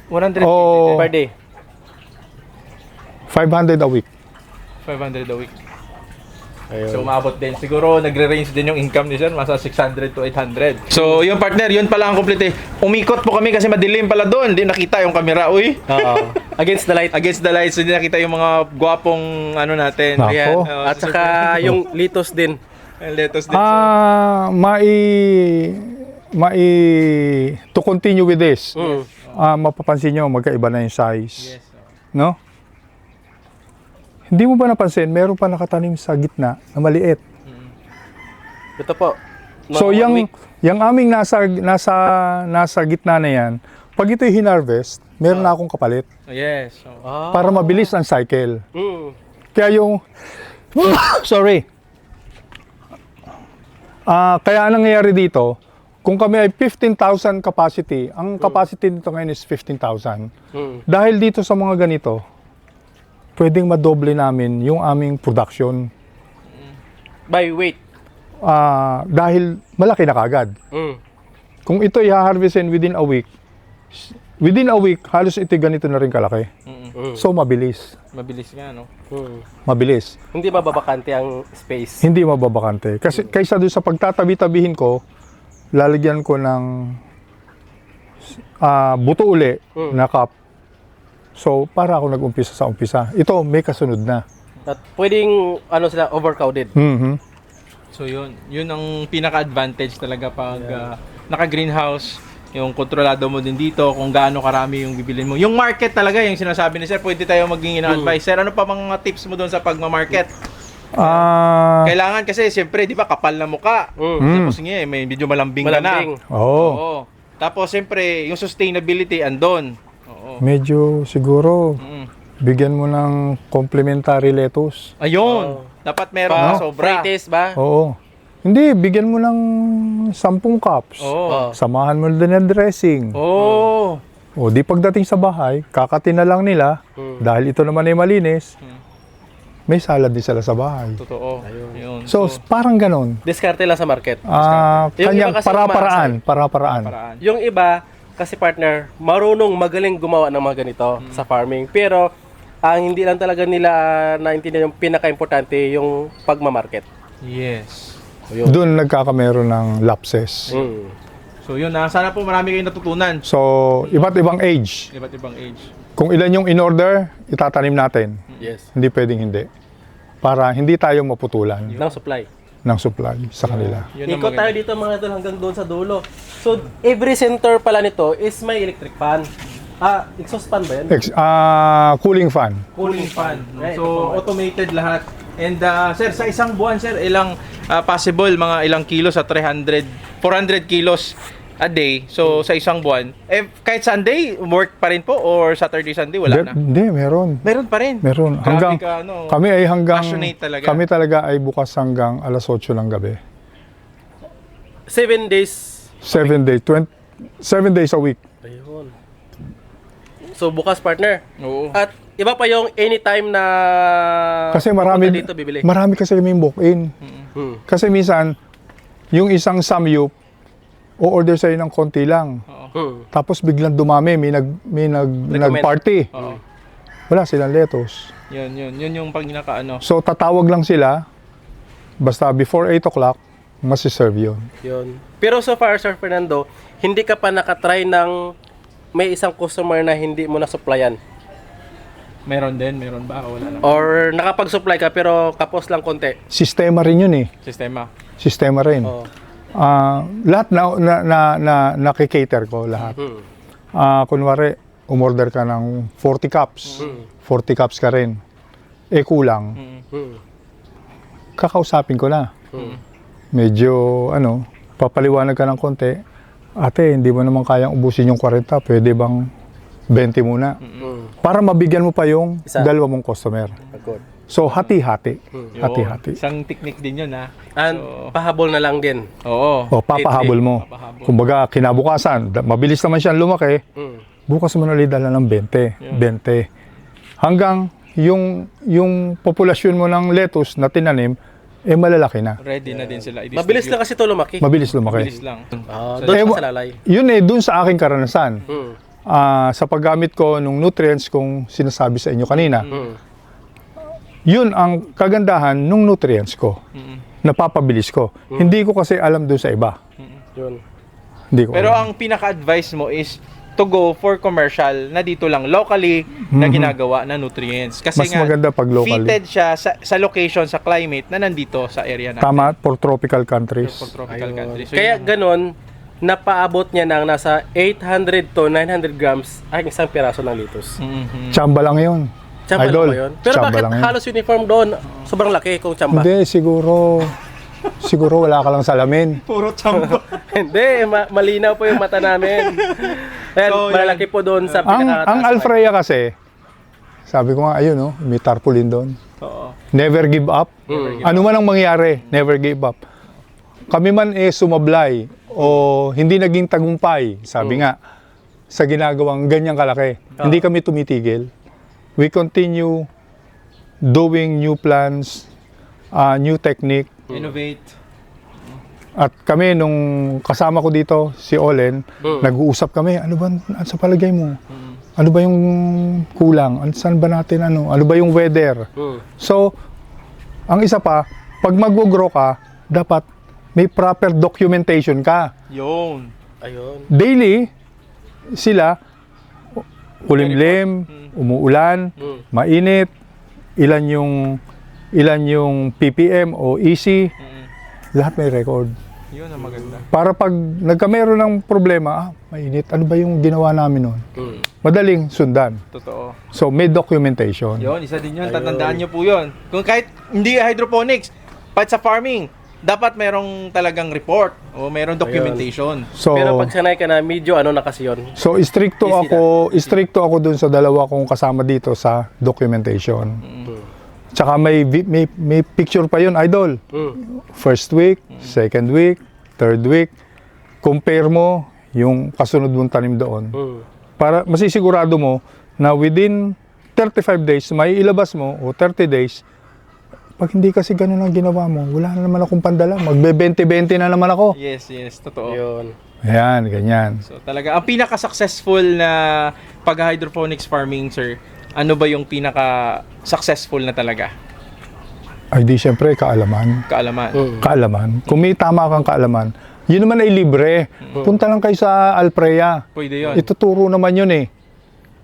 100 Oh. Per day. 500 a week. 500 a week. Ayun. So, umabot din. Siguro, nagre-range din yung income ni Sir. Masa 600 to 800. So, yung partner, yun pala ang complete. Umikot po kami kasi madilim pala doon. Hindi nakita yung camera. Uy! Oo. Against the light. Against the lights, hindi nakita yung mga gwapong ano natin. Nako. Ayan. At saka yung litos din. Letos din. To continue with this, Mm. mapapansin nyo, magkaiba na yung size. Yes. No? Hindi mo ba napansin, meron pa nakatanim sa gitna na maliit. Ito po. So, Mga 1 yung week. aming nasa gitna na yan, pag ito'y hinarvest, meron na akong kapalit Yes. So, para mabilis ang cycle. Mm. Kaya yung, sorry. Kaya ang nangyayari dito, kung kami ay 15,000 capacity, ang capacity nito ngayon is 15,000. Mm. Dahil dito sa mga ganito, pwedeng madoble namin yung aming production. By weight. Dahil malaki na kagad. Mm. Kung ito i-harvestin within a week, halos ito ganito na rin kalaki. Mm. So, mabilis. mabilis nga, no? Mm. Mabilis. Hindi mababakante ang space. Hindi mababakante. Kasi kaysa doon sa pagtatabi-tabihin ko, lalagyan ko ng buto uli na cup. So, para ako nag-umpisa sa umpisa. Ito, may kasunod na. At pwedeng sila overcrowded. Mhm. So yun ang pinaka-advantage talaga pag naka-greenhouse, yung kontrolado mo din dito kung gaano karami yung bibilin mo. Yung market talaga, yung sinasabi ni Sir, pwede tayo maging advice. Sir, ano pa mga tips mo doon sa pagma-market? Kailangan kasi, siyempre, di ba, kapal na muka. Tapos nga, may medyo malambing ka na. Malambing. Oo. Tapos, siyempre, yung sustainability andon. Oo. Medyo siguro, Mm. bigyan mo ng complementary lettuce. Ayun. Dapat meron na sobra. Pre-taste ba? Oo. Hindi, bigyan mo ng 10 cups. Oo. Samahan mo din ng dressing. Oo. O di pagdating sa bahay, kakatin na lang nila. Dahil ito naman ay malinis, may salad din sila sa bahay. Totoo. Ayun. So, parang ganon. Diskarte lang sa market. Kanyang Yung iba kasi para-paraan. paraan. Yung iba, kasi partner, marunong magaling gumawa ng mga ganito sa farming. Pero, ang hindi lang talaga nila naintindihan yung pinaka-importante yung pagmamarket. Yes. Doon nagkakameron ng lapses. Mm. So yun na. Sana po marami kayong natutunan. So, iba't ibang age. Iba't ibang age. Kung ilan yung in-order, itatanim natin. Yes. Hindi pwedeng hindi. Para hindi tayo maputulan Ng supply. ng supply sa kanila. Yun ang Ikot tayo maganda. dito mga idol hanggang doon sa dulo. So, every center pala nito is may electric fan. Exhaust fan ba yan? Cooling fan. Cooling fan. No? Right. So automated lahat. And sir, sa isang buwan sir, ilang possible mga ilang kilos sa 400 kilos a day. So sa isang buwan, kahit Sunday work pa rin po or Saturday Sunday wala na. Hindi, meron. Meron pa rin. Meron. Grabe ka, no? Kami ay Passionate talaga. Kami talaga ay bukas hanggang alas 8 ng gabi. 7 days. 7 days a week. Ayun. So, bukas partner. Oo. At iba pa yung anytime na Kasi marami pupunta dito bibili. marami kasi kaming walk-in. Hmm. Kasi minsan yung isang samyup o-order sa'yo ng konti lang. Hmm. Tapos biglang dumami, may nag-party. Oo. Wala silang lettuce. Yun yung pag nakaano. So tatawag lang sila, basta before 8 o'clock, masiserve yun. Yun. Pero so far, Sir Fernando, hindi ka pa nakatry ng may isang customer na hindi mo na-supplyan? Meron ba? Wala na. Or nakapag-supply ka pero kapos lang konti? Sistema rin yun eh. Sistema. Sistema rin. Oo. Lahat nakikater ko, lahat. Kunwari, umorder ka ng 40 cups. 40 cups ka rin. Kulang. Hmm. Kakausapin ko na. Medyo, papaliwanag ka ng konti. Ate, hindi mo naman kayang ubusin yung 40. Pwede bang 20 muna? Para mabigyan mo pa yung Isa. dalawa mong customer. Good. So, hati-hati. Yun. Hati-hati. Isang technique din yun, ha? And So, pahabol na lang din. oo. O, papahabol mo. Papahabol. Kumbaga, kinabukasan, mabilis naman siyang lumaki. Mm. Bukas mo na ulit dala ng 20. 20. Hanggang yung populasyon mo ng lettuce na tinanim, malalaki na. Ready na din sila. Mabilis lang kasi ito lumaki. Mabilis lumaki. Mabilis lang. Doon Eh, siya sa lalay. Yun dun sa aking karanasan. Mm. Sa paggamit ko ng nutrients kung sinasabi sa inyo kanina. Mm. Yun ang kagandahan ng nutrients ko. Napapabilis ko. Hindi ko kasi alam dun sa iba. Yun. Hindi ko Pero alam. ang pinaka-advice mo is to go for commercial na dito lang locally na ginagawa na nutrients. Kasi Mas maganda pag locally. fitted siya sa location, sa climate na nandito sa area natin. Tama, for tropical countries. For tropical Ayun. country. So, Kaya yun ang- ganon, napaabot niya ng nasa 800 to 900 grams ang isang piraso ng lettuce. Mhm. Tsamba lang yun. Tsamba Idol, lang ba yun? Pero tsamba bakit lang yun. halos uniform doon? Sobrang laki kung tsamba. Hindi, siguro wala ka lang salamin. Puro chamba. Hindi, malinaw po yung mata namin. Ayan, So, malalaki po doon sa Ang pinakataas. Alfreya kasi, sabi ko nga, ayun, no, may tarpaulin doon. Oo. Never give up. Ano man ang mangyari, never give up. Kami man sumablay o hindi naging tagumpay, sabi nga, sa ginagawang ganyang kalaki. Hindi kami tumitigil. We continue doing new plans, new technique. Innovate. At kami, nung kasama ko dito, si Olen, nag-uusap kami, ano ba sa palagay mo? Ano ba yung kulang? Saan ba natin ano? Ano ba yung weather? So, ang isa pa, pag mag-grow ka, dapat may proper documentation ka. Yun. Ayun. Daily, sila, ulimlim, umuulan, mainit, ilan yung ppm o EC, lahat may record. Yun ang maganda. Para pag nagkameron ng problema, mainit, ano ba yung ginawa namin noon? Madaling sundan. Totoo. So, may documentation. Yun, isa din yun. Tatandaan nyo po yun. Kung kahit hindi hydroponics, kahit sa farming, dapat merong talagang report o merong documentation. So, Pero pag sanay ka na, medyo ano na kasi yun. so stricto Easy ako dun sa dalawa kong kasama dito sa documentation. Tsaka may picture pa yun, idol. First week, second week, third week. Compare mo yung kasunod mong tanim doon. Para masisigurado mo na within 35 days, may ilabas mo o 30 days, pag hindi kasi ganun ang ginawa mo, wala na naman akong pandala. Magbe-20-20 na naman ako. Yes, totoo. Yun. Ayan, ganyan. So talaga, ang pinaka-successful na pag-hydroponics farming, sir, ano ba yung pinaka-successful na talaga? Ay di syempre, kaalaman. Kaalaman. Kaalaman. Kung may tama kang kaalaman, yun naman ay libre. Punta lang kayo sa Alfreya. Pwede yun. Ituturo naman yun eh.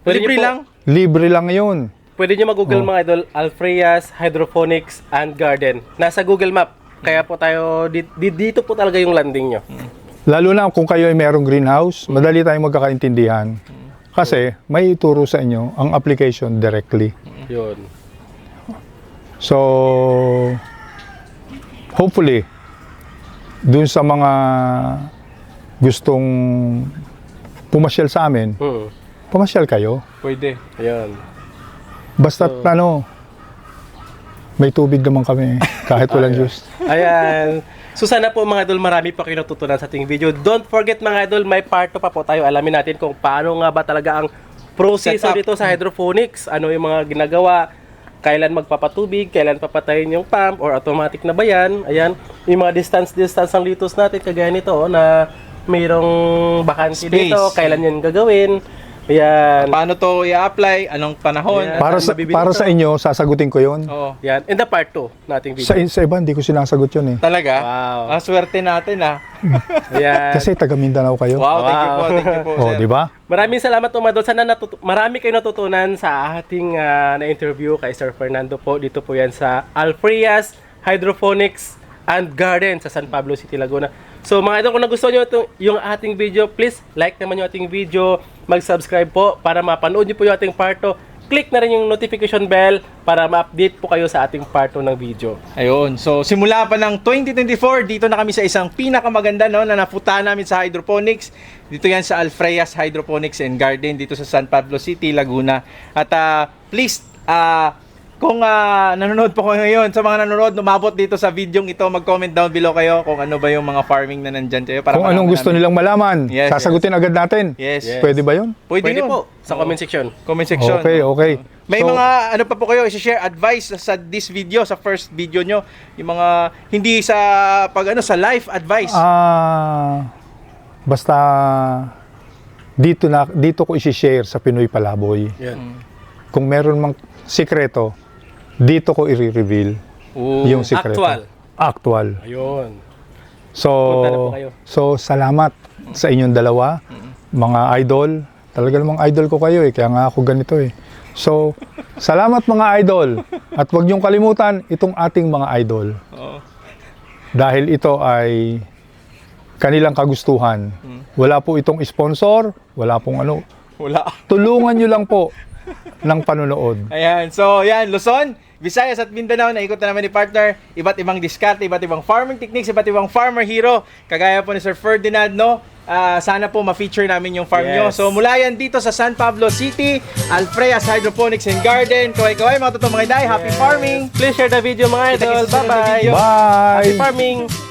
Pwede Libre niyo po- lang. Libre lang yun. Pwede nyo mag-google mga idol, Alfreya's Hydroponics and Garden. Nasa Google Map. Kaya po tayo, dito po talaga yung landing nyo. Lalo na kung kayo ay merong greenhouse, madali tayong magkakaintindihan. Kasi may ituro sa inyo ang application directly. Yun. So, hopefully, dun sa mga gustong pumasyal sa amin, pumasyal kayo. Pwede. Ayun. Basta may tubig naman kami kahit walang juice. Ayan. So sana po mga idol, marami pa kayo natutunan sa ating video. Don't forget mga idol, may part 2 pa po tayo. Alamin natin kung paano nga ba talaga ang proseso Setup. dito sa hydroponics. Ano yung mga ginagawa, kailan magpapatubig, kailan papatayin yung pump, or automatic na ba yan. Ayan. Yung mga distance ng litos natin, kagaya nito na mayroong vacancy Space. dito, kailan yan gagawin. Ayan. Paano to i-apply? Anong panahon? Yeah. Para Mabibili para to. sa inyo, sasagutin ko yon. Oo. Yan. And the part 2 nating video. Sa iba, hindi ko sinasagot yun eh. Talaga? Wow. Ang swerte natin, ah. Ayan. Kasi taga Mindanao kayo. Wow, thank you po, Oh, sir. di ba? Maraming salamat po mga idol. Sana marami kayo natutunan sa ating na-interview kay Sir Fernando po. Dito po yan sa Alfreya's Hydroponics and Garden sa San Pablo City, Laguna. So mga idol, kung nagustuhan nyo yung ating video, please like naman yung ating video, mag-subscribe po para mapanood nyo po yung ating part 2. Click na rin yung notification bell para ma-update po kayo sa ating part 2 ng video. Ayun. So, simula pa ng 2024, dito na kami sa isang pinakamaganda, no, na napuntahan namin sa hydroponics. Dito yan sa Alfreya's Hydroponics and Garden dito sa San Pablo City, Laguna. At please, kung nanonood po kayo ngayon, sa mga nanonood, umabot dito sa video ito, mag-comment down below kayo kung ano ba yung mga farming na nandyan kayo. Para Kung anong gusto nilang malaman, Yes, sasagutin agad natin. Yes. Pwede ba yun? Pwede Pwede yun. po sa comment section. Comment section. Okay, okay. May So, mga ano pa po kayo i-share advice sa this video, sa first video nyo, yung mga hindi sa sa life advice. basta dito ko i-share sa Pinoy Palaboy. Yan. Kung meron mang sikreto, dito ko i-reveal yung sikreto. Actual. Actual. Ayun. Punta na po kayo. So salamat sa inyong dalawa, mga idol. Talaga namang idol ko kayo kaya nga ako ganito So, salamat mga idol. At huwag niyong kalimutan itong ating mga idol. Oo. Dahil ito ay kanilang kagustuhan. Wala po itong sponsor, wala pong ano. Wala. Tulungan niyo lang po ng panonood. Ayan. So, yan. Luzon, Visayas at Mindanao, naikot na naman ni partner. Iba't ibang diskarte, iba't ibang farming techniques, iba't ibang farmer hero. Kagaya po ni Sir Ferdinand, no? Sana po ma-feature namin yung farm nyo. Yes. So, mula yan dito sa San Pablo City, Alfreas Hydroponics and Garden. Kaway-kaway, mga totoong mga inday. Happy farming! Please share the video mga idol. Kita-kits sa Bye-bye. video. Bye! Happy farming!